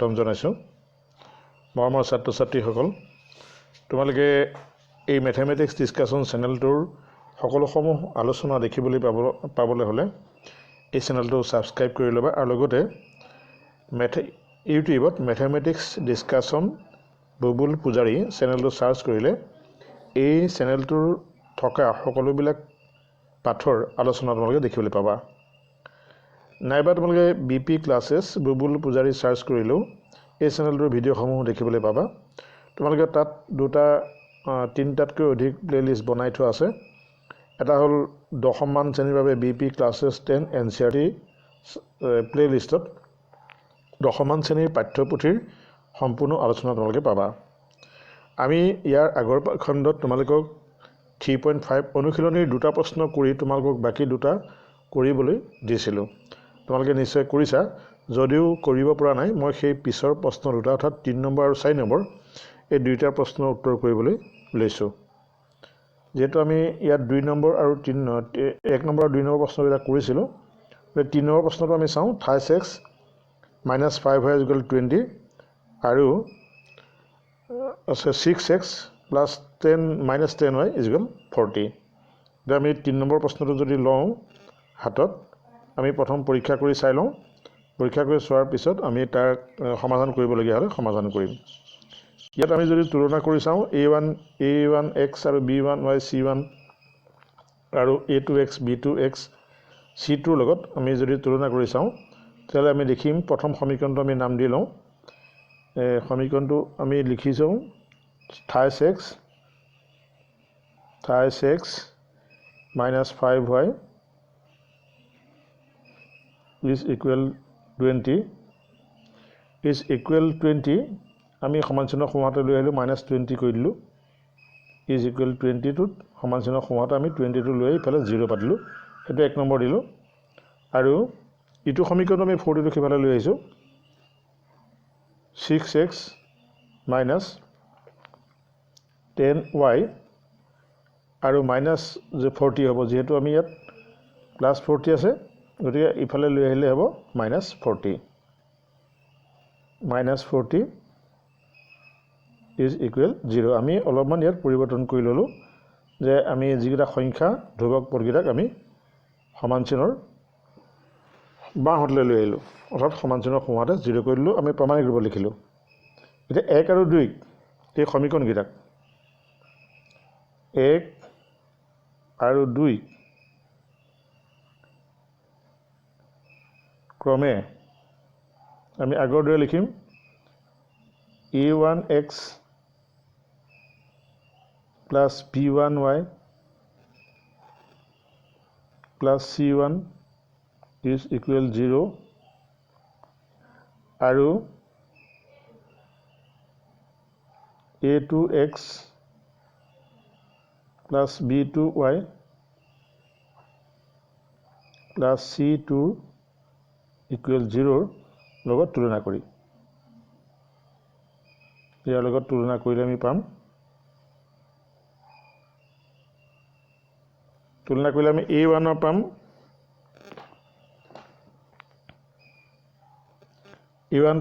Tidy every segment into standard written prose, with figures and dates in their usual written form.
স্বাগতম জনাইছোঁ। মৰমৰ ছাত্ৰ ছাত্ৰীসকল, তোমালোকে এই মেথমেটিক্স ডিছকাশ্যন চেনেলটোৰ সকলোসমূহ আলোচনা দেখিবলৈ পাবলৈ হ'লে এই চেনেলটো ছাবস্ক্ৰাইব কৰি ল'বা আৰু লগতে ইউটিউবত মেথমেটিক্স ডিছকাশ্যন বুবুল পূজাৰী চেনেলটো ছাৰ্চ কৰিলে এই চেনেলটোৰ থকা সকলোবিলাক পাঠৰ আলোচনা তোমালোকে দেখিবলৈ পাবা। নাইবা তোমালোকে BP ক্লাছেছ বুবুল পূজাৰী ছাৰ্চ কৰিলেও এই চেনেলটোৰ ভিডিঅ'সমূহ দেখিবলৈ পাবা। তোমালোকে তাত তিনিটাতকৈ অধিক প্লেলিষ্ট বনাই থোৱা আছে। এটা হ'ল 10মান শ্ৰেণীৰ বাবে BP ক্লাছেছ 10 NCERT প্লেলিষ্টত 10মান শ্ৰেণীৰ পাঠ্যপুথিৰ সম্পূৰ্ণ আলোচনা তোমালোকে পাবা। আমি ইয়াৰ আগৰ খণ্ডত তোমালোকক 3.5 অনুশীলনীৰ 2টা প্ৰশ্ন কৰি তোমালোকক বাকী 2টা কৰিবলৈ দিছিলোঁ। তোমালোকে নিশ্চয় কৰিছা। যদিও কৰিব পৰা নাই, মই সেই পিছৰ প্ৰশ্ন 2টা অৰ্থাৎ 3 নম্বৰ আৰু 4 নম্বৰ এই 2টা প্ৰশ্নৰ উত্তৰ কৰিবলৈ লৈছোঁ। যিহেতু আমি ইয়াত 2 নম্বৰ আৰু 1 নম্বৰ আৰু 2 নম্বৰ প্ৰশ্নবিলাক কৰিছিলোঁ, 3 নম্বৰ প্ৰশ্নটো আমি চাওঁ। 5x - 5y = 20 আৰু 6x + 10y = 40। এতিয়া আমি 3 নম্বৰ প্ৰশ্নটো যদি লওঁ হাতত, আমি প্ৰথম পৰীক্ষা কৰি চাই লওঁ। পৰীক্ষা কৰি চোৱাৰ পিছত আমি তাৰ সমাধান কৰিবলগীয়া হ'লে সমাধান কৰিম। ইয়াত আমি যদি তুলনা কৰি চাওঁ A1x আৰু B1y C1 আৰু A2x B2x C2ৰ লগত আমি যদি তুলনা কৰি চাওঁ, তেতিয়াহ'লে আমি দেখিম প্ৰথম সমীকৰণটো আমি নাম দি লওঁ। সমীকৰণটো আমি লিখিছোঁ 5x - 5y = 20 আমি সমানচিহ্ন সোঁহাতে লৈ আহিলোঁ, -20 কৰি দিলোঁ। = 20টোত সমানচিহ্ন সোঁহাতে আমি 22 লৈ আহি ইফালে 0 পাতিলোঁ। সেইটো 1 নম্বৰ দিলোঁ। আৰু ইটো সমীকৰণটো আমি 40টো সিফালে লৈ আহিছোঁ। 6x - 10y আৰু -40 হ'ব, যিহেতু আমি ইয়াত +40 আছে, গতিকে ইফালে লৈ আহিলে হ'ব -40। -40 = 0। আমি অলপমান ইয়াত পৰিৱৰ্তন কৰি ল'লোঁ যে আমি যিকেইটা সংখ্যা ধ্ৰুৱক পদকেইটাক আমি সমানচিহ্নৰ বাওঁহাতলৈ লৈ আহিলোঁ, অৰ্থাৎ সমানচিহ্নৰ সোঁহাতে 0 কৰি দিলোঁ। আমি প্ৰামাণিক ৰূপত লিখিলোঁ। এতিয়া 1 আৰু 2 এই সমীকৰণকেইটাক 1 আৰু 2 ক্ৰমে আমি আগৰ দৰে লিখিম। A1x + B1y + C1 = 0 আৰু A2x + B2y + C2 = 0ৰ লগত তুলনা কৰি, ইয়াৰ লগত তুলনা কৰিলে আমি পাম, তুলনা কৰিলে আমি A1 পাম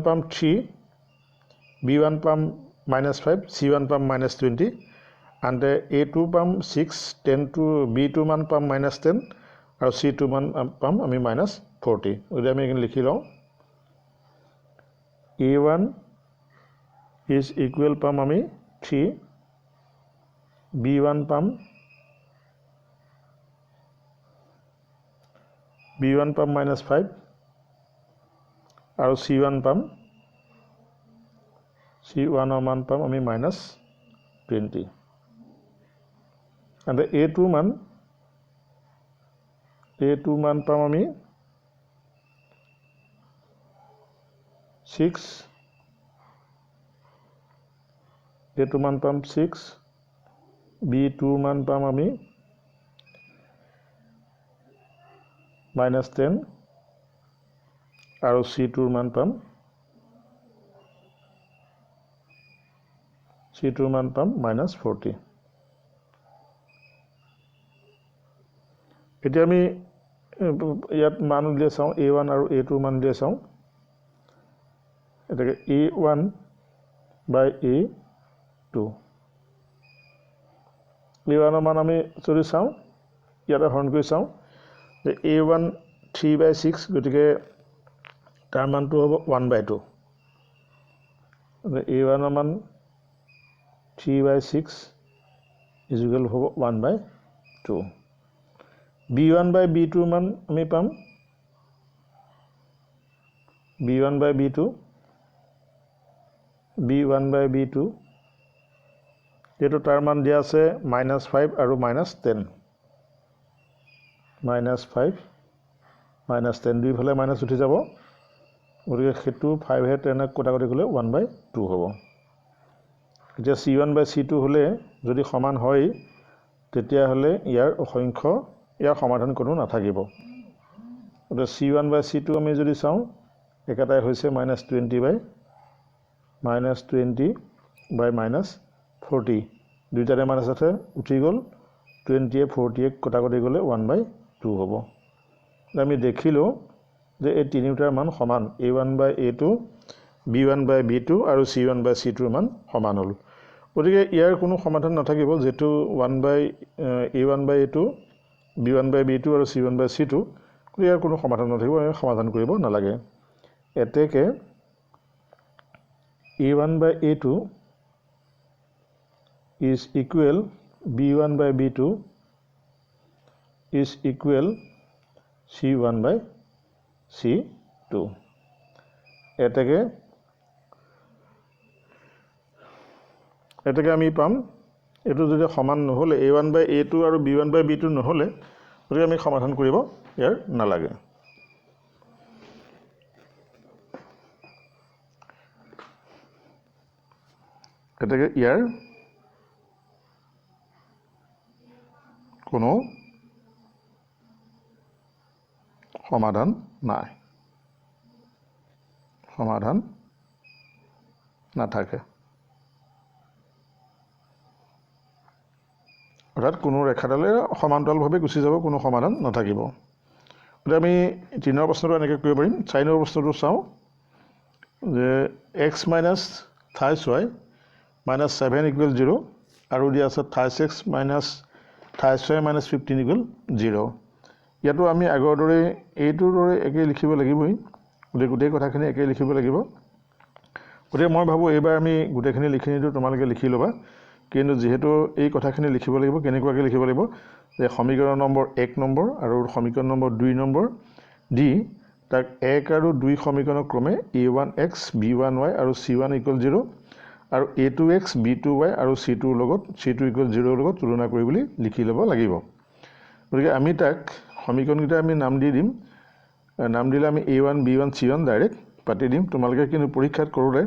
পাম 3, B1 পাম -5, C1 পাম -20, আনহাতে A2 পাম 6, B2 মান পাম -10 আৰু C2 মান পাম আমি -40। গতিকে আমি এইখিনি লিখি লওঁ। A1 = পাম আমি 3, B1 পাম -5 আৰু C1 পাম C1ৰ মান পাম আমি -20। আৰু A2 মান পাম আমি 6, A2 মান পাম 6, B2 মান পাম আমি -10 আৰু C2ৰ মান পাম -40। এতিয়া আমি ইয়াত মান উলিয়াই চাওঁ, A1 আৰু A2 মান উলিয়াই চাওঁ। এটাকে a1 বাই a2 a1 মান আমি যদি চাওঁ ইয়াতে হৰণ কৰি চাওঁ যে a1 3/6 গতিকে তাৰ মানটো হ'ব 1/2 a1 মান 3/6 ইকুৱেল হ'ব 1/2 b1 বাই b2 মান আমি পাম b1 বাই b2 b1 বাই b2 যেটো তাৰ মান দিয়া আছে -5 আৰু -10 -5 -10 দুই ফালে মাইনাস উঠি যাব গতিকে হেতু 5 হে 10 কটাকটি গলে 1/2 হ'ব এতিয়া c1 বাই c2 হলে যদি সমান হয় তেতিয়া হলে ইয়াৰ অসংখ্য ইয়াৰ সমাধান কোনো নাথাকিব গতিকে c1 বাই c2 আমি যদি চাওঁ একাটাই হৈছে -20 বাই -20 বাই -40 দুইটাৰে মাইনাস আছে উঠি গল 20 এ 40 এ কটাকটি গলে 1/2 হ'ব আমি দেখিলো যে এই তিনিটাৰ মান সমান a1 বাই a2 b1 বাই b2 আৰু c1 বাই c2 ৰ মান সমান হ'ল গতিকে ইয়াৰ কোনো সমাধান নাথাকিব যেটো 1 বাই a1 বাই a2 b1 বাই b2 আৰু c1 বাই c2 ইয়াৰ কোনো সমাধান নাথাকিব আমি সমাধান কৰিব নালাগে এতেকে a1 by a2 is equal b1 by b2 is equal c1 by c2 এটাকে আমি পাম এটো যদি সমান নহলে a1 by a2 আৰু b1 by b2 নহলে গতিকে আমি সমাধান কৰিব ইয়াৰ নালাগে এটাকে ইয়াৰ কোনো সমাধান নাই সমাধান নাথাকে অৰ্থাৎ কোনো ৰেখাডালে সমান্তৰালভাৱে গুচি যাব কোনো সমাধান নাথাকিব গতিকে আমি ৩ নম্বৰ প্ৰশ্নটো এনেকৈ কৰিব পাৰিম ৪ নম্বৰ প্ৰশ্নটো চাওঁ যে x - thys y - 7 = 0 আৰু দিয়া আছে thys x - thys y - 15 = 0 ইয়াতো আমি আগৰ দৰে এইটোৰ দৰে একে লিখিব লাগিবই গোটেই কথাখিনি একে লিখিব লাগিব গতিকে মই ভাবো এইবাৰ আমি গোটেইখিনি লিখি নিদো তোমালোকে লিখি লবা কিন্তু যেহেতু এই কথাখিনি লিখিব লাগিব কেনেকুৱাকৈ লিখিব লাগিব যে সমীকৰণ নম্বৰ 1 নম্বৰ আৰু সমীকৰণ নম্বৰ 2 নম্বৰ দি তাক 1 আৰু 2 সমীকৰণৰ ক্ৰমে a1x b1y আৰু c1 = 0 আৰু a2x b2y আৰু c2 লগত c2 = 0 লগত তুলনা কৰি বুলি লিখি ল'ব লাগিব গতিকে আমি তাক সমীকৰণকেইটা আমি নাম দি দিম নাম দিলে আমি a1 b1 c1 ডাইৰেক্ট পাতি দিম তোমালোকে কিন্তু পৰীক্ষাত কৰোলে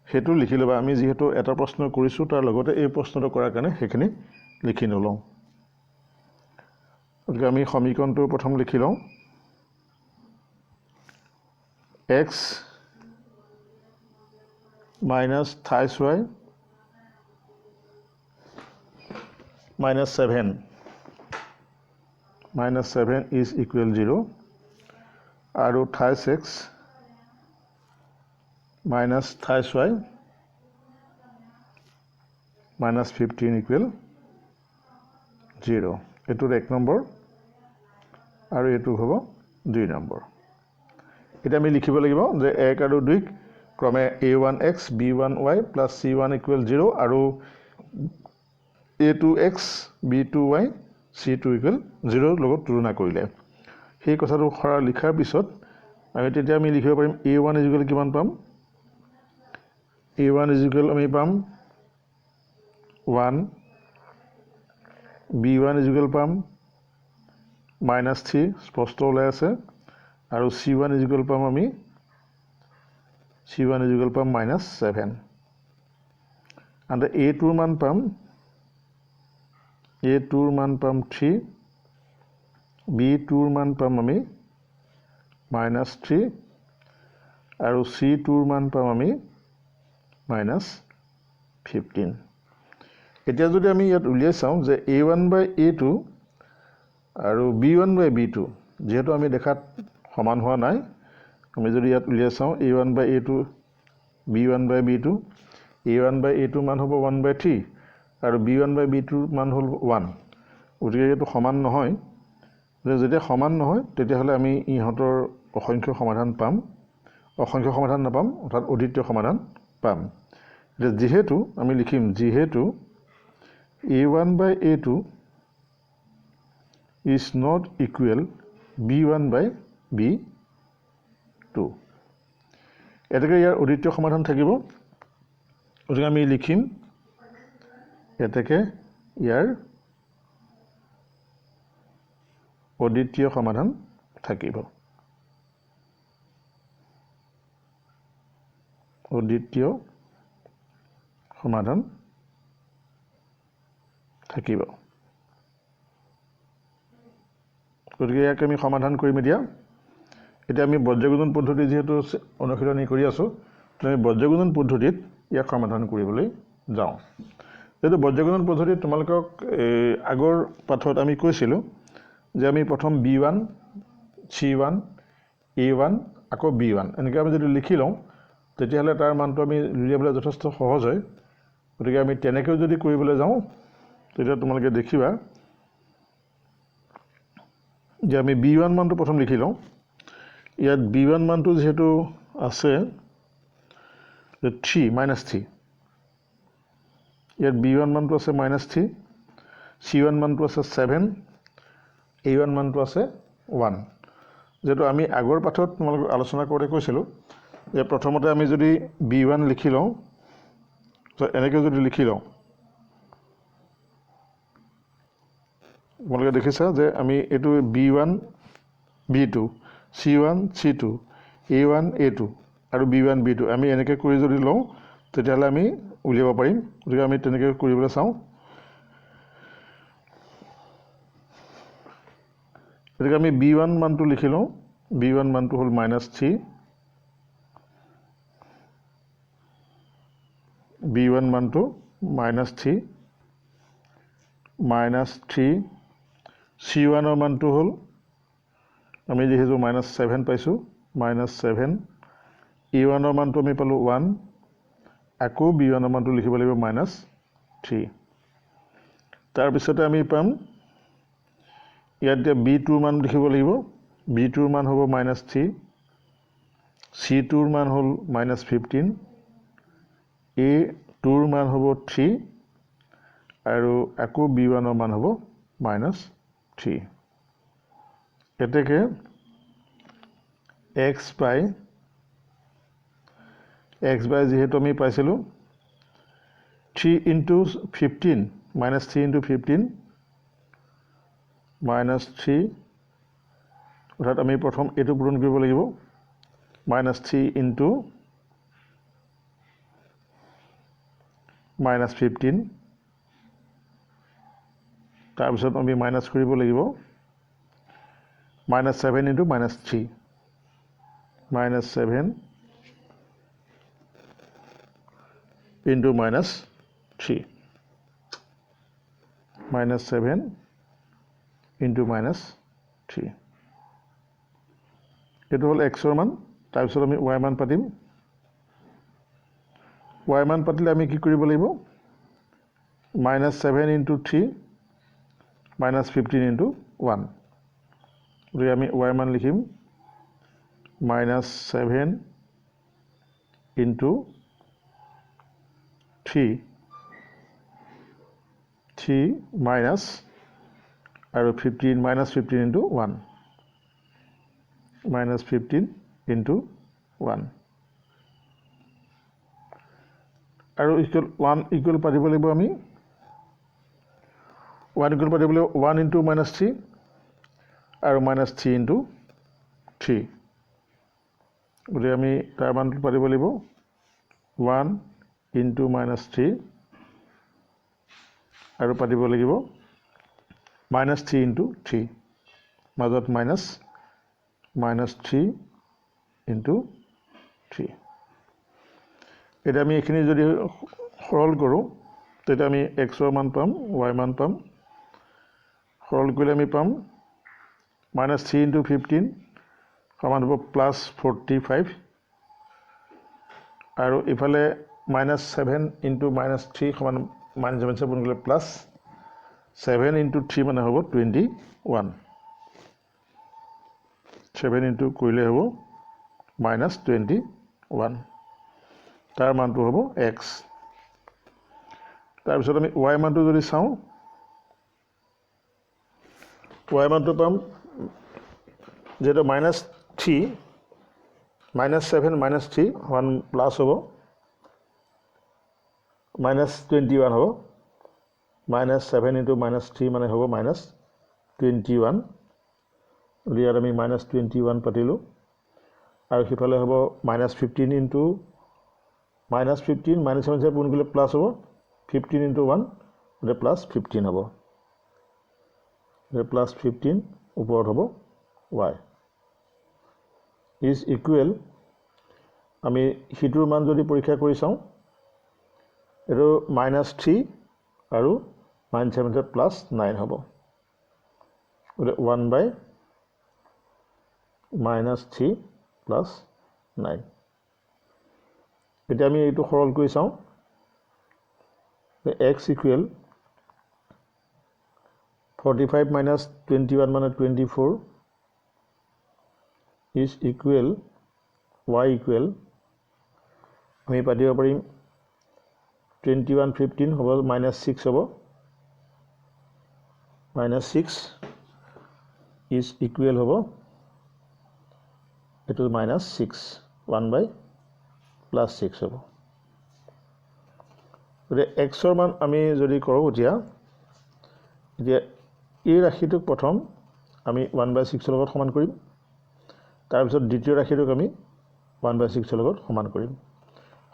হেতু লিখি লবা আমি যেহেতু এটা প্ৰশ্ন কৰিছো তাৰ লগতে এই প্ৰশ্নটো কৰাৰ কাৰণে হেখিনি লিখি নলওঁ গতিকে আমি সমীকৰণটো প্ৰথম লিখি লওঁ x minus thys y minus 7 is equal 0 আৰু thys x minus thys y minus 15 equal 0 এটোৰ 1 number আৰু এটো হ'ব 2 নম্বৰ এটা আমি লিখিব লাগিব যে 1 আৰু 2 ক্ৰমে a1x b1y plus c1 = 0 আৰু a2x b2y c2 = 0 লগত তুলনা কৰিলে সেই কথাটো খৰা লিখাৰ পিছত আমি তেতিয়া আমি লিখিব পাৰিম a1 = কিমান পাম a1 = আমি পাম 1 b1 = পাম -3 স্পষ্ট ওলাই আছে আৰু c1 = পাম আমি c1 = পাম -7 and a2 মান পাম 3 b2 মান পাম আমি -3 আৰু c2 মান পাম আমি -15 এতিয়া যদি আমি ইয়াত উলিয়াই চাওঁ যে a1 by a2 আৰু b1 by b2 যেহেতু আমি দেখাত সমান হোৱা নাই আমি যদি ইয়াত উলিয়াই চাওঁ a1 by a2 b1 by b2 a1 by a2 মান হ'ব 1/3 আৰু b1 by b2 মান হ'ল 1 গতিকে এইটো সমান নহয় যেতিয়া সমান নহয় তেতিয়াহ'লে আমি ইহঁতৰ অসংখ্য সমাধান পাম অসংখ্য সমাধান নাপাম অৰ্থাৎ অদ্বিতীয় সমাধান পাম এতিয়া যেহেতু আমি লিখিম যেহেতু a1 by a2 is not equal b1 by b2 এটাকে ইয়াৰ অদ্বিতীয় সমাধান থাকিব গতিকে আমি লিখিম এটাকে ইয়াৰ অদ্বিতীয় সমাধান থাকিব অদ্বিতীয় সমাধান থাকিব গতিকে ইয়াক আমি সমাধান কৰিম এতিয়া আমি বজ্ৰগুণন পদ্ধতি যেহেতু অনুশীলনী কৰি আছো আমি বজ্ৰগুণন পদ্ধতিত ইয়াক সমাধান কৰিবলৈ যাওঁ যেহেতু বজ্ৰগুণন পদ্ধতিত তোমালোকক আগৰ পাঠত আমি কৈছিলোঁ যে আমি প্ৰথম b1 c1 a1 আকৌ b1 এনেকৈ আমি যদি লিখি লওঁ তেতিয়াহ'লে তাৰ মানটো আমি উলিয়াবলৈ যথেষ্ট সহজ হয় গতিকে আমি তেনেকৈও যদি কৰিবলৈ যাওঁ তেতিয়া তোমালোকে দেখিবা যে আমি b1 মানটো প্ৰথম লিখি লওঁ ইয়াত b1 মানটো যেহেতু আছে 3 -3 ইয়াত b1 মানটো আছে -3 c1 মানটো আছে 7 a1 মানটো আছে 1 যেহেতু আমি আগৰ পাঠত তোমালোকক আলোচনা কৰোঁতে কৈছিলোঁ যে প্ৰথমতে আমি যদি b1 লিখি লওঁ তো এনেকৈ যদি লিখি লওঁ তোমালোকে দেখিছা যে আমি এইটো b1 b2 c1 c2 a1 a2 আৰু b1 b2 আমি এনেকৈ কৰি যদি লওঁ তেতিয়াহ'লে আমি উলিয়াব পাৰিম গতিকে আমি তেনেকৈ কৰিবলৈ চাওঁ গতিকে আমি b1 মানটো লিখি লওঁ b1 মানটো হ'ল -3 b1 মানটো -3 c1 ৰ মানটো হ'ল আমি যেহেতু -7 পাইছোঁ -7 a1 ৰ মানটো আমি পালোঁ 1 আকৌ b1 ৰ মানটো লিখিব লাগিব -3 তাৰপিছতে আমি পাম ইয়াত b2 ৰ মান লিখিব লাগিব b2 ৰ মান হ'ব -3 c2 ৰ মান হ'ল -15 a2 ৰ মান হ'ব 3 আৰু আকৌ b1 ৰ মান হ'ব -3 এতেকে x by যেহেতু আমি পাইছিলোঁ 3 into 15 -3 into 15 -3 অৰ্থাৎ আমি প্ৰথম এইটো পূৰণ কৰিব লাগিব -3 into -15 তাৰপিছত আমি মাইনাছ কৰিব লাগিব -7 into -3 -7 into -3 -7 into -3 এইটো হ'ল x ৰ মান তাৰপিছত আমি y মান পাতিম y মান পাতিলে আমি কি কৰিব লাগিব -7 into 3 -15 into 1 গতিকে আমি y মান লিখিম -7 into 3 minus আৰু 15 -15 into 1 -15 into 1 আৰু ইকুৱেল 1 ইকুৱেল পাতিব লাগিব আমি 1 ইকুৱেল পাতিব লাগিব 1 into -3 আৰু -3 into 3 গতিকে আমি তাৰ মানটো পাতিব লাগিব 1 into -3 আৰু পাতিব লাগিব -3 into 3 মাজত -3 into 3 এটা আমি এখিনি যদি সৰল কৰোঁ তেতিয়া আমি x ৰ মান পাম y মান পাম সৰল কৰিলে আমি পাম -3 into 15 সমান হ'ব +45 আৰু ইফালে -7 * -3 সমান -7 পূৰণ কৰিলে প্লাছ 7 * 3 মানে হ'ব 21 7 ইনটু কৰিলে হ'ব -21 তাৰ মানটো হ'ব x তাৰপিছত আমি y মানটো যদি চাওঁ y মানটো পাম যেটা -3 -7 -3 1 প্লাস হ'ব -21 হ'ব -7 * -3 মানে হ'ব -21 ইয়াত আমি -21 পাতিলো আৰু সিফালে হ'ব -15 * -15 -7 পূৰণ কৰিলে প্লাস হ'ব 15 * 1 মানে প্লাস 15 হ'ব প্লাস 15 ওপৰত হ'ব y is equal আমি হিটোৰ মান যদি পৰীক্ষা কৰি চাওঁ এটো -3 আৰু -7 প্লাস 9 হ'ব 1 by -3 plus 9 এতিয়া আমি এইটো সৰল কৰি চাওঁ x equal 45 minus 21 মানে 24 is equal y equal আমি পাতিব পাৰিম 21 15 হ'ব -6 হ'ব -6 is equal হ'ব এটো -6 1 by +6 হ'ব গতে x ৰ মান আমি যদি কৰো এতিয়া এই ৰাশিটোক প্ৰথম আমি 1/6 ৰ লগত সমান কৰিম তাৰ পিছত দ্বিতীয় ৰাশিটোক আমি 1/6 ৰ লগত সমান কৰিম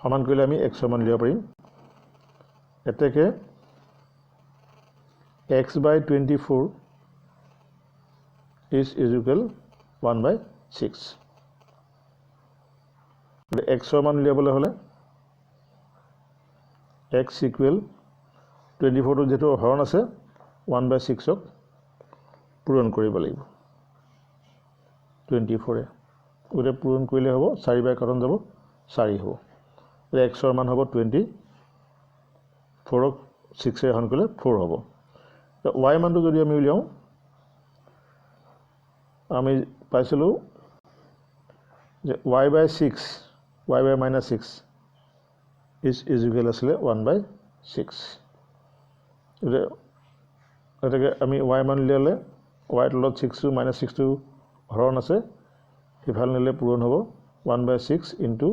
সমান কৰিলে আমি x ৰ মান লিখিব পাৰিম এতেকে x/24 is equal 1/6 x ৰ মান লিখিবলৈ হলে x equal 24 টো যেটো হৰণ আছে 1/6 ক পূৰণ কৰিব লাগিব 24 এ ওৰে পূৰণ কৰিলে হ'ব 4 বাই কাটন যাব 4 হ'ব x ৰ মান হ'ব 24 ক 6 এ হৰণ কৰিলে 4 হ'ব y মানটো যদি আমি উলিয়াও আমি পাইছিলো যে y/6 y/-6 is equal আসলে 1/6 এটাকে আমি y মান লিয়ালে y তলত 6 টো -6 টো হৰণ আছে ইফাল নিলে পূৰণ হ'ব 1/6 into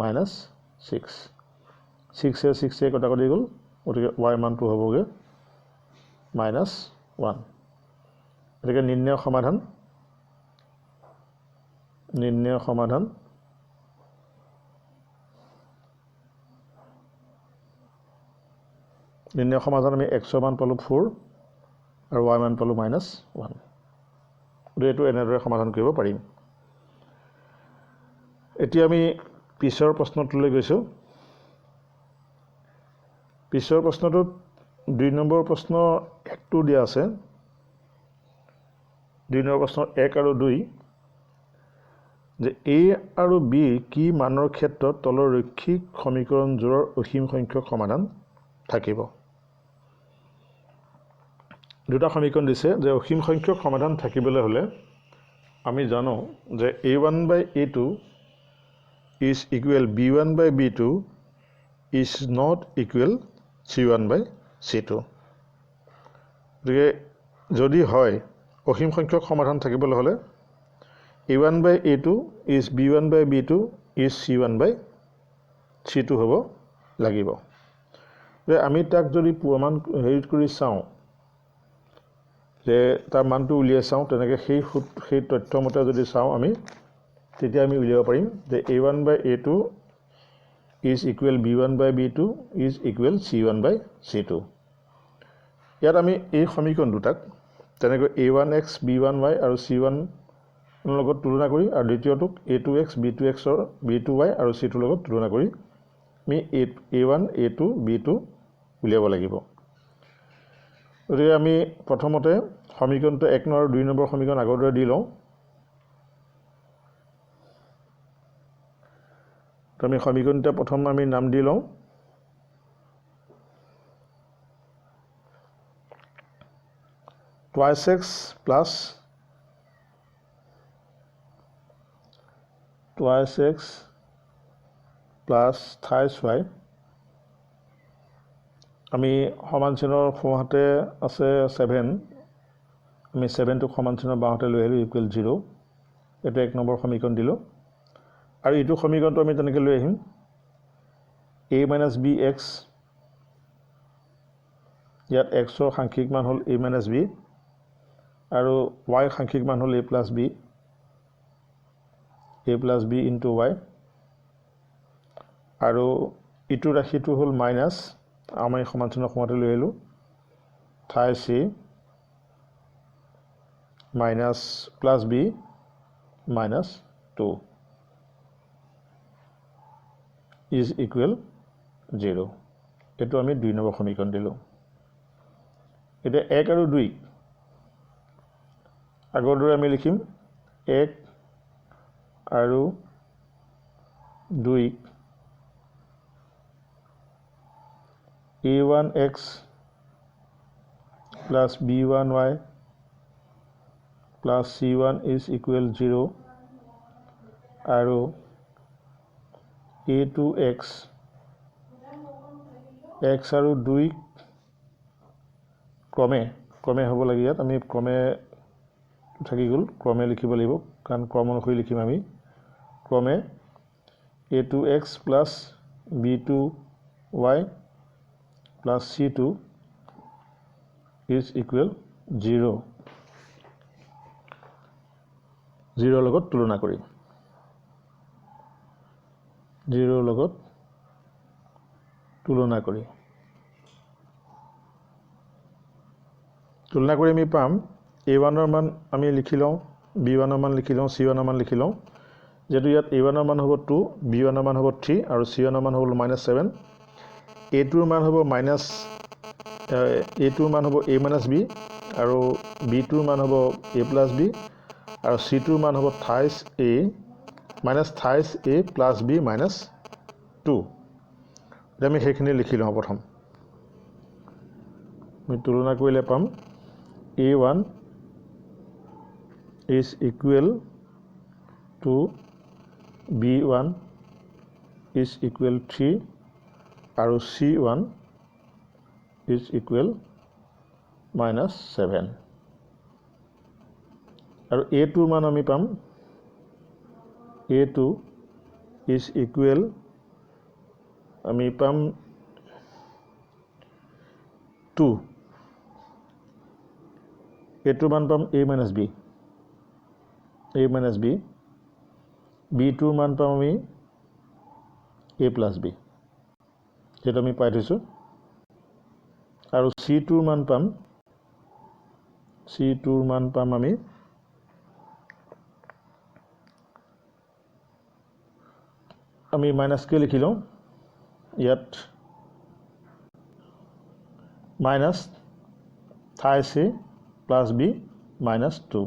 -6 6 এ 6 এ কটা কৰি গল ওটিকে y মানটো হ'বগে -1 এটাকে নিৰ্ণয় সমাধান নিৰ্ণয় সমাধান আমি x ৰ মান পালো 4 আৰু y মান পালো -1 এইটো এনেদৰে সমাধান কৰিব পাৰিম এতিয়া আমি পিছৰ প্ৰশ্নটোলৈ গৈছো পিছৰ প্ৰশ্নটোত 2 নম্বৰ প্ৰশ্ন 1 টো দিয়া আছে 2 নম্বৰ প্ৰশ্ন 1 আৰু 2 যে a আৰু b কি মানৰ ক্ষেত্ৰত তলৰ ৰৈখিক সমীকৰণজোৰৰ অসীম সংখ্যক সমাধান থাকিব দুটা সমীকৰণ দিছে যে অসীম সংখ্যক সমাধান থাকিবলৈ হলে আমি জানো যে a1/a2 is equal b1/b2 is not equal c1/c2 যদি হয় অসীম সংখ্যক সমাধান থাকিবলৈ হলে a1/a2 is b1/b2 is c1/c2 হ'ব লাগিব যে আমি তাক যদি প্ৰমাণ হেৰিত কৰি চাওঁ যে তাৰ মানটো উলিয়াই চাওঁ তেনেকৈ সেই তথ্য মতে যদি চাওঁ আমি তেতিয়া আমি উলিয়াব পাৰিম যে a1/a2 is equal b1/b2 is equal c1/c2 ইয়াত আমি এই সমীকৰণ দুটাক তেনেকৈ a1x b1y আৰু c1 লগত তুলনা কৰি আৰু দ্বিতীয়টোক a2x b2x b2y আৰু c2 লগত তুলনা কৰি আমি a1 a2 b2 উলিয়াব লাগিব গতিকে আমি প্ৰথমতে সমীকৰণটো 1 নম্বৰ আৰু 2 নম্বৰ সমীকৰণ আগৰদৰে দি লওঁ তো আমি সমীকৰণটা প্ৰথম আমি নাম দি লওঁ twice x plus thrice y আমি সমান চিহ্নৰ সোঁহাতে আছে 7 আমি 7 টো সমান চিহ্নৰ বাওঁহাতে লৈ আহিলো ইকুৱেল 0 এটা এক নম্বৰ সমীকৰণ দিলো আৰু ইটো সমীকৰণটো আমি তেনেকৈ লৈ আহিম a - bx ইয়াত x ৰ সাংখ্যিক মান হ'ল a - b আৰু y সাংখ্যিক মান হ'ল a + b into y আৰু ইটো ৰাশিটো হ'ল মাইনাছ আমি সমান চিহ্নৰ সোঁহাতে লৈ আহিলো thrice a minus plus b minus 2 is equal 0 এটো আমি 2 নম্বৰ সমীকৰণ দিলো এটা 1 আৰু 2 আগৰ দৰে আমি লিখিম 1 আৰু 2 a1x plus b1y plus c1 is equal 0 আৰু a2x x আৰু 2 ক্ৰমে হ'ব লাগে ইয়াত আমি ক্ৰমে থাকি গ'ল ক্ৰমে লিখিব লাগিব কাৰণ ক্ৰম অনুসৰি লিখিম আমি ক্ৰমে a2x plus b2y plus c2 is equal 0 লগত তুলনা কৰি 0 লগত তুলনা কৰি আমি পাম a1 ৰ মান আমি লিখি লওঁ b1 ৰ মান লিখি লওঁ c1 ৰ মান লিখি লওঁ যেটো ইয়াত a1 ৰ মান হ'ব 2 b1 ৰ মান হ'ব 3 আৰু c1 ৰ মান হ'ব -7 a2 ৰ মান হ'ব a2 ৰ মান হ'ব a - b আৰু b2 ৰ মান হ'ব a + b আৰু c2 ৰ মান হ'ব thrice a plus b minus 2 এটা আমি সেইখিনি লিখি লওঁ প্ৰথম আমি তুলনা কৰিলে পাম a1 is equal to b1 is equal 3 আৰু c1 is equal -7 আৰু a2 ৰ মান আমি পাম a2 is equal আমি পাম 2 a2 মান পাম a - b b2 মান পাম আমি a + b যেটা আমি পাই থৈছো আৰু c2 মান পাম আমি মাইনাস কে লিখি লওঁ ইয়াত minus thrice a plus b minus 2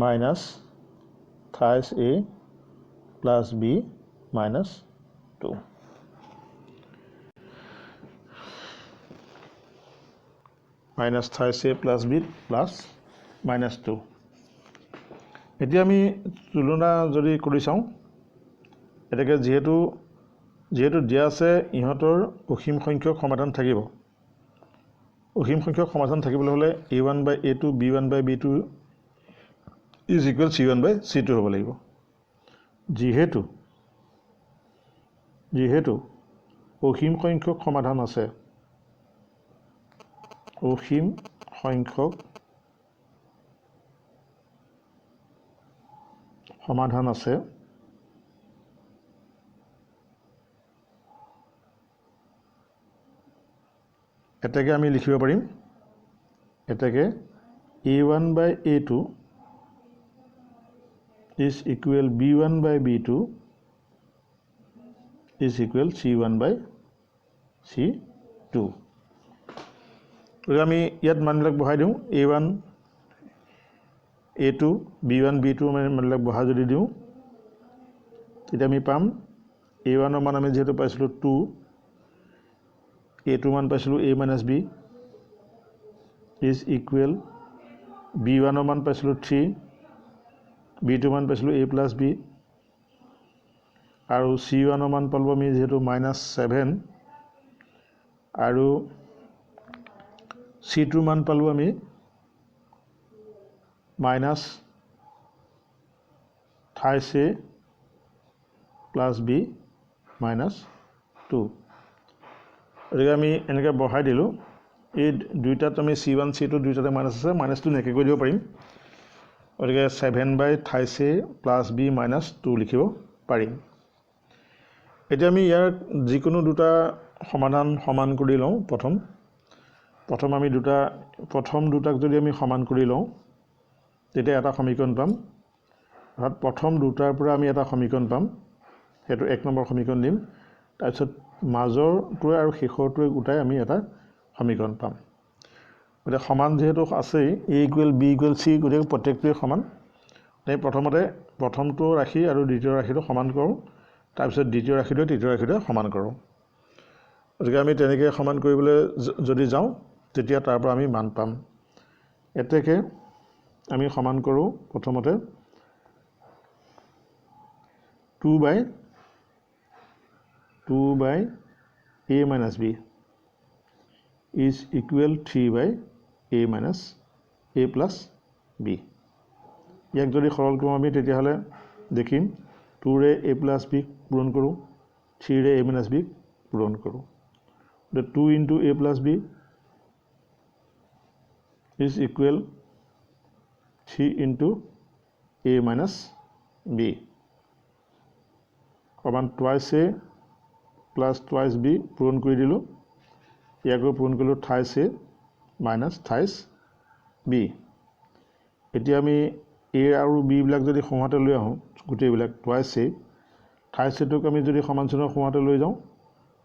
minus thrice a plus b minus 2 minus thrice a plus b plus minus 2 এতিয়া আমি তুলনা যদি কৰি চাওঁ এটাকে যেহেতু দিয়া আছে ইহঁতৰ অসীম সংখ্যক সমাধান থাকিব অসীম সংখ্যক সমাধান থাকিবলৈ হলে a1 by a2 b1 by b2 is equal c1 by c2 হ'ব লাগিব যেহেতু অসীম সংখ্যক সমাধান আছে অসীম সংখ্যক সমাধান আছে এটাকে আমি লিখিব পাৰিম এটাকে a1 by a2 is equal b1 by b2 is equal c1 by c2 আমি ইয়াত মানবিলাক বহাই দিওঁ a1 a2 b1 b2 মানবিলাক বহাই যদি দিওঁ তেতিয়া আমি পাম a1 ৰ মান আমি যেহেতু পাইছিলো 2 a2 মান পাইছিলো a minus b is equal b1 ৰ মান পাইছিলো 3 b2 মান পাইছিলো a plus b আৰু c1 ৰ মান পালো আমি যেহেতু -7 আৰু c2 ৰ মান পালো আমি -23a plus b minus 2 গতিকে আমি এনেকৈ বহাই দিলোঁ এই দুইটাত আমি c1 c2 দুইটাতে মাইনাছ আছে মাইনাছটো নেকে কৰি দিব পাৰিম গতিকে 7/23a plus b minus 2 লিখিব পাৰিম এতিয়া আমি ইয়াৰ যিকোনো দুটা সমাধান সমান কৰি লওঁ প্ৰথম আমি প্ৰথম দুটাক যদি আমি সমান কৰি লওঁ তেতিয়া এটা সমীকৰণ পাম অৰ্থাৎ প্ৰথম দুটাৰ পৰা আমি এটা সমীকৰণ পাম সেইটো 1 নম্বৰ সমীকৰণ দিম তাৰপিছত মাজৰটোৱে আৰু শেষৰটোৱে গোটাই আমি এটা সমীকৰণ পাম গতিকে সমান যেহেতু আছে a = b = c গতিকে প্ৰত্যেকটোৱে সমান এই প্ৰথমতে প্ৰথমটো ৰাশি আৰু দ্বিতীয় ৰাশিটো সমান কৰোঁ তাৰপিছত দ্বিতীয় ৰাশিটো তৃতীয় ৰাশিটো সমান কৰোঁ গতিকে আমি তেনেকৈ সমান কৰিবলৈ যদি যাওঁ তেতিয়া তাৰ পৰা আমি মান পাম এতেকে আমি সমান কৰোঁ প্ৰথমতে 2/a minus b is equal 3/a minus a plus b ইয়াক যদি সৰল কৰোঁ আমি তেতিয়াহ'লে দেখিম 2ৰে a plus b পূৰণ কৰোঁ 3ৰে a minus b পূৰণ কৰোঁ 2 into a plus b is equal 3 into a minus b সমান twice a plus twice b পূৰণ কৰি দিলোঁ ইয়াকো পূৰণ কৰিলোঁ thrice a minus thrice b এতিয়া আমি a আৰু b বিলাক যদি সমাতে লৈ আহোঁ গোটেইবিলাক twice a thrice a টোক আমি যদি সমান চিহ্নৰ সমাতে লৈ যাওঁ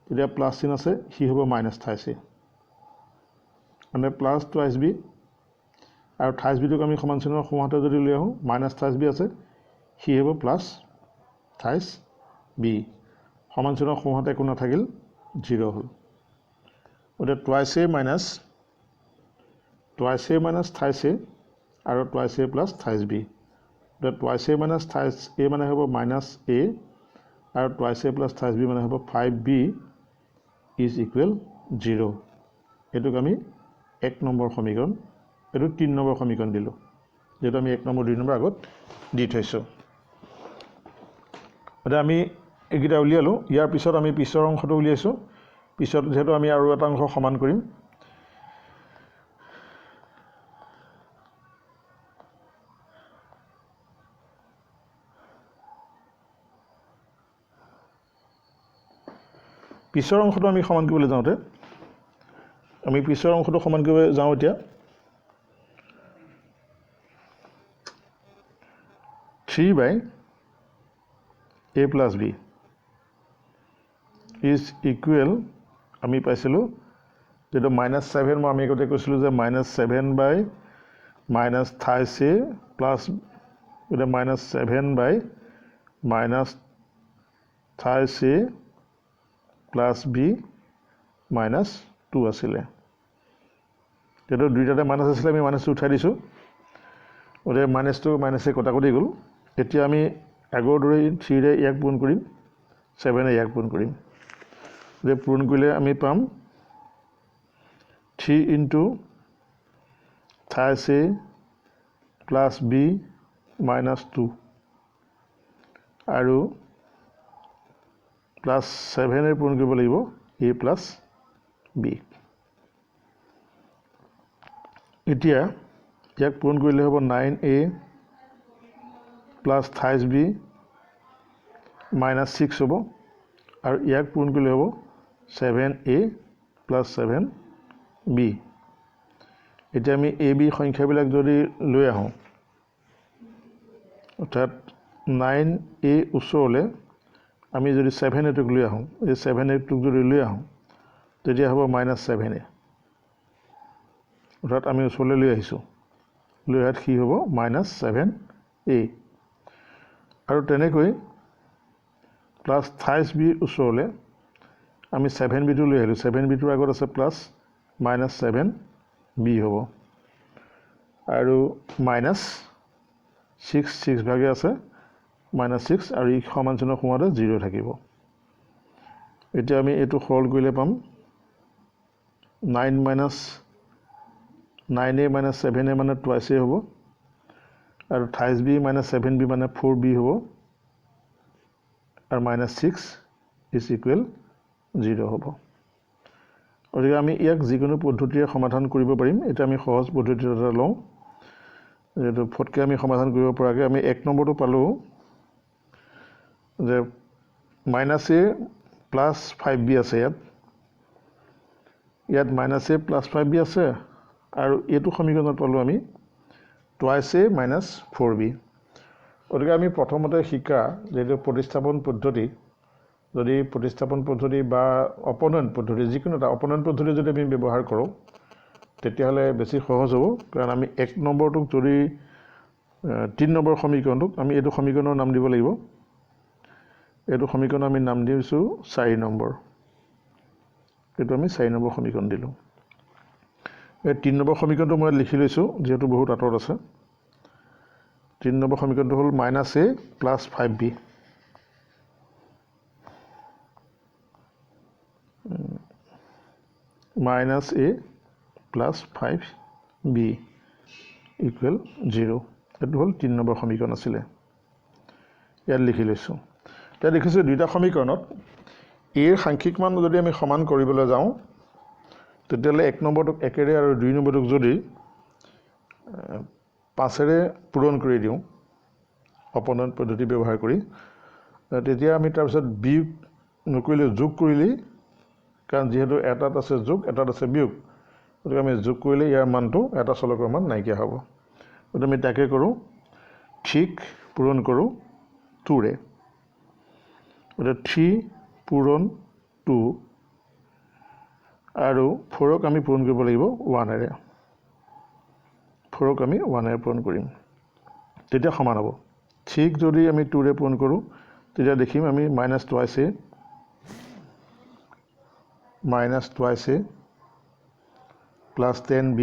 তেতিয়া প্লাছ চিহ্ন আছে সি হ'ব minus thrice a মানে প্লাছ twice b আৰু thrice b টোক আমি সমান চিহ্নৰ সমাতে যদি লৈ আহোঁ minus thrice b আছে সি হ'ব প্লাছ thrice b সমান চিহ্নৰ সমাতে একো নাথাকিল 0 হ'ল ওটা twice a minus thrice a আৰু twice a plus thrice b ওটা twice a minus thrice a মানে হ'ব minus a আৰু twice a plus thrice b মানে হ'ব 5b is equal 0 এটোক আমি 1 নম্বৰ সমীকৰণ এটো 3 নম্বৰ সমীকৰণ দিলো যেটো আমি 1 নম্বৰ 2 নম্বৰ আগত দি থৈছো ওটা আমি একিটা উলিয়ালো ইয়াৰ পিছত আমি পিছৰ অংশটো উলিয়াইছো পিছত যেটো আমি আৰু এটা অংশ সমান কৰিম পিছৰ অংশটো আমি সমান কৰিবলৈ যাওঁতে আমি পিছৰ অংশটো সমান কৰিব যাওঁ এতিয়া 3/a plus b is equal আমি পাইছিলো যেটো -7 মই আমি আগতে কৈছিলো যে -7/-3a plus এটা -7/-3a plus b minus 2 আছিলে যেটো দুইটাতে মাইনাস আছিলে আমি মাইনাসটো উঠাই দিছো ওৰে মাইনাসটো মাইনাসে কটাকটি গল এতিয়া আমি আগৰ দৰে 3 ৰে ইয়াক পূৰণ কৰিম 7 ৰে ইয়াক পূৰণ কৰিম যে পূৰণ কৰিলে আমি পাম 3 into thrice a plus b minus 2 আৰু plus 7 এৰ পূৰণ কৰিব লাগিব a plus b এতিয়া ইয়াক পূৰণ কৰিলে হ'ব 9a plus thrice b minus 6 হ'ব আৰু ইয়াক পূৰণ কৰিলে হ'ব 7a plus 7b এতিয়া আমি ab সংখ্যাবিলাক যদি লৈ আহোঁ অৰ্থাৎ 9a ওচৰলে আমি যদি 7a টোক লৈ আহোঁ এই 7a টোক যদি লৈ আহোঁ তেতিয়া হ'ব -7a অৰ্থাৎ আমি ওচৰলে লৈ আহিছো লৈ আহাত কি হ'ব -7a আৰু তেনেকৈ প্লাছ থাইছ বি ওচৰলৈ আমি 7b লৈ আহিলোঁ 7bটোৰ আগত আছে প্লাছ মাইনাছ 7b হ'ব আৰু মাইনাছ 6 ভাগে আছে মাইনাছ 6 আৰু ই সমান চিহ্নৰ সোমাওঁতে 0 থাকিব এতিয়া আমি এইটো সৰল কৰিলে পাম 9 মাইনাছ 9a মাইনাছ 7a মানে টুৱাইছ এ হ'ব আৰু 28b মাইনাছ 7b মানে 4b হ'ব আৰু মাইনাছ 6 ইজ ইকুৱেল 0 হ'ব গতিকে আমি ইয়াক যিকোনো পদ্ধতিৰে সমাধান কৰিব পাৰিম এটা আমি সহজ পদ্ধতি এটা লওঁ যেটো ফটকে আমি সমাধান কৰিব পৰাকৈ আমি 1 নম্বৰটো পালোঁ যে -a প্লাছ 5b আছে ইয়াত -a প্লাছ 5b আছে আৰু এইটো সমীকৰণত পালোঁ আমি টুৱাইছ a মাইনাছ 4b গতিকে আমি প্ৰথমতে শিকা যেটো প্ৰতিস্থাপন পদ্ধতি যদি প্ৰতিস্থাপন পদ্ধতি বা অপনয়ন পদ্ধতি যিকোনো এটা অপনয়ন পদ্ধতি যদি আমি ব্যৱহাৰ কৰোঁ তেতিয়াহ'লে বেছি সহজ হ'ব কাৰণ আমি 1 নম্বৰটোক যদি 3 নম্বৰ সমীকৰণটোক আমি এইটো সমীকৰণৰ নাম দিব লাগিব এইটো সমীকৰণ আমি নাম দিছো 4 নম্বৰ এইটো আমি 4 নম্বৰ সমীকৰণ দিলোঁ এই 3 নম্বৰ সমীকৰণটো মই লিখি লৈছোঁ যেহেতু বহুত আঁতৰত আছে 3 নম্বৰ সমীকৰণটো হ'ল -a plus 5b -a plus 5b equal 0 এইটো হ'ল 3 নম্বৰ সমীকৰণ আছিলে ইয়াত লিখি লৈছোঁ এতিয়া দেখিছোঁ দুইটা সমীকৰণত এৰ সাংখ্যিক মান যদি আমি সমান কৰিবলৈ যাওঁ তেতিয়াহ'লে 1 নম্বৰটোক 1 আৰু 2 নম্বৰটোক যদি 5ৰে পূৰণ কৰি দিওঁ অপনয়ন পদ্ধতি ব্যৱহাৰ কৰি তেতিয়া আমি তাৰপিছত বিয়োগ নকৰিলে যোগ কৰিলেই কাৰণ যেহেতু এটাত আছে যোগ এটাত আছে বিয়োগ গতিকে আমি যোগ কৰিলে ইয়াৰ মানটো এটা চলকৰ মান নাইকিয়া হ'ব গতিকে আমি তাকে কৰোঁ 3 পূৰণ কৰোঁ 2ৰে গতিকে 3 পূৰণ 2 আৰু 4ক আমি পূৰণ কৰিব লাগিব 1ৰে 4ক আমি 1ৰে পূৰণ কৰিম তেতিয়া সমান হ'ব 3 যদি আমি 2ৰে পূৰণ কৰোঁ তেতিয়া দেখিম আমি -2a প্লাছ 10b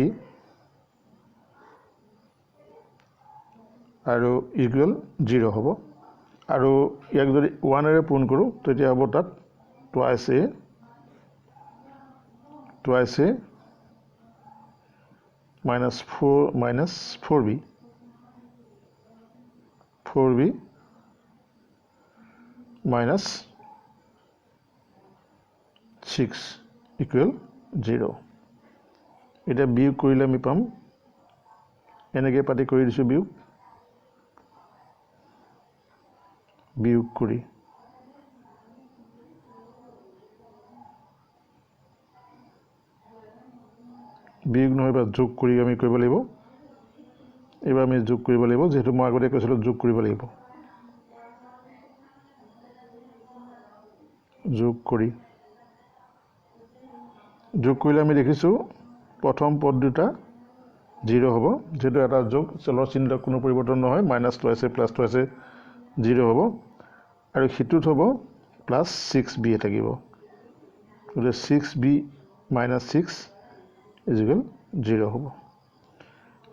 আৰু ইকুৱেল 0 হ'ব আৰু ইয়াক যদি 1ৰে পূৰণ কৰোঁ তেতিয়া হ'ব তাত twice a minus 4b minus 6 equal 0 এটা বিয়োগ কৰিলে আমি পাম এনেকৈ পাতি কৰি দিছোঁ বিয়োগ কৰি বিয়োগ নহয় বা যোগ কৰি আমি কৰিব লাগিব এবাৰ আমি যোগ কৰিব লাগিব যেহেতু মই আগতে কৈছিলোঁ যোগ কৰিব লাগিব যোগ কৰিলে আমি দেখিছোঁ প্ৰথম পদ দুটা 0 হ'ব যেহেতু এটা যোগ চলৰ চিহ্নত কোনো পৰিৱৰ্তন নহয় -2a প্লাছ 2a 0 হ'ব আৰু হিতুত হ'ব প্লাছ 6b থাকিব গতিকে 6b minus 6 is equal 0 হ'ব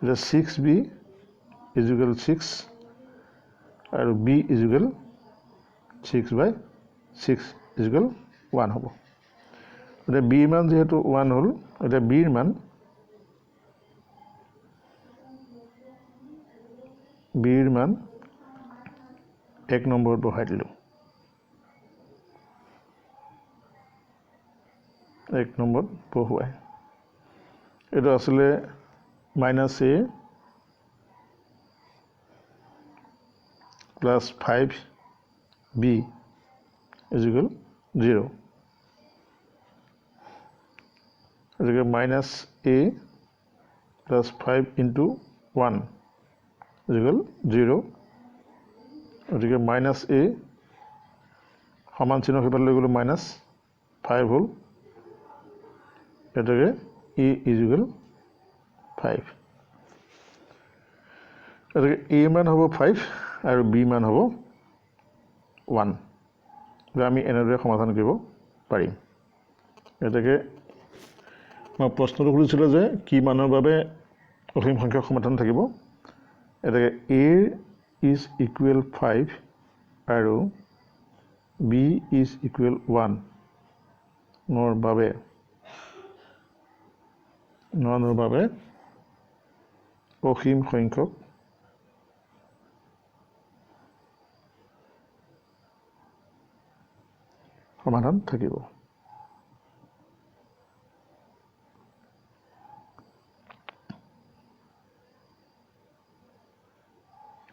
এতিয়া 6b is equal 6 আৰু b is equal 6/6 is equal 1 হ'ব এতিয়া b মান যেহেতু 1 হ'ল এতিয়া b ৰ মান 1 নম্বৰত বহাই দিলোঁ 1 নম্বৰত বহুৱাই এটা আসলে -a plus 5b is equal 0 গতিকে -a plus 5 into 1 is equal 0 গতিকে -a সমান চিহ্ন হিপাত লৈ গ'লো -5 হ'ল এটাকে a is equal 5 গতিকে a মান হ'ব 5 আৰু b মান হ'ব 1 যে আমি এনেদৰে সমাধান কৰিব পাৰিম। গতিকে মই প্ৰশ্নটো সুধিছিলোঁ যে কি মানৰ বাবে অসীম সংখ্যক সমাধান থাকিব। গতিকে a ইজ ইকুৱেল 5 আৰু b ইজ ইকুৱেল 1 বাবে অসীম সংখ্যক সমাধান থাকিব।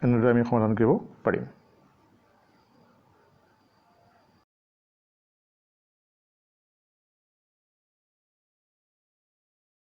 এনেদৰে আমি সমাধান কৰিব পাৰিম।